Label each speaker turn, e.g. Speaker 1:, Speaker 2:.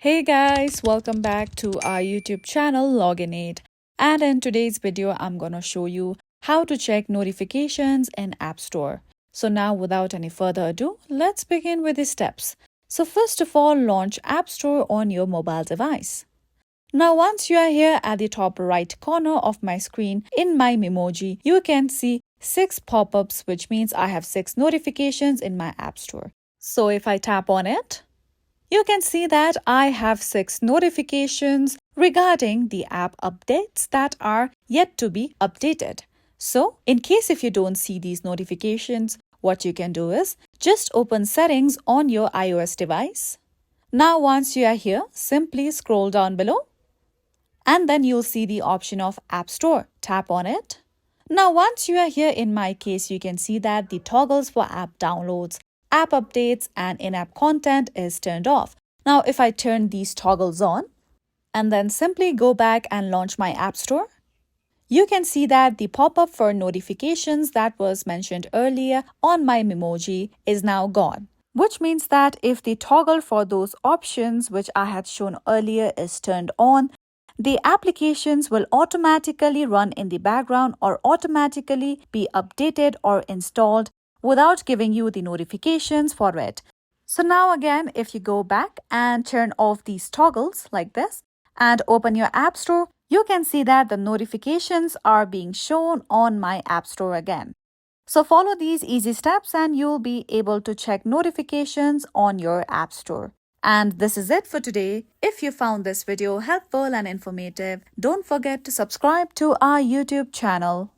Speaker 1: Hey guys, welcome back to our YouTube channel Login8. And in today's video, I'm going to show you how to check notifications in App Store. So now without any further ado, let's begin with the steps. So first of all, launch App Store on your mobile device. Now once you are here at the top right corner of my screen in my Memoji, you can see 6 pop-ups, which means I have 6 notifications in my App Store. So if I tap on it, you can see that I have 6 notifications regarding the app updates that are yet to be updated. So, in case if you don't see these notifications, what you can do is just open settings on your iOS device. Now once you are here, simply scroll down below and then you'll see the option of App Store. Tap on it. Now once you are here, in my case, you can see that the toggles for app downloads, app updates and in-app content is turned off. Now if I turn these toggles on and then simply go back and launch my App Store, you can see that the pop-up for notifications that was mentioned earlier on my Memoji is now gone. Which means that if the toggle for those options which I had shown earlier is turned on, the applications will automatically run in the background or automatically be updated or installed without giving you the notifications for it. So now again, if you go back and turn off these toggles like this and open your App Store, you can see that the notifications are being shown on my App Store again. So follow these easy steps and you'll be able to check notifications on your App Store. And this is it for today. If you found this video helpful and informative, don't forget to subscribe to our YouTube channel.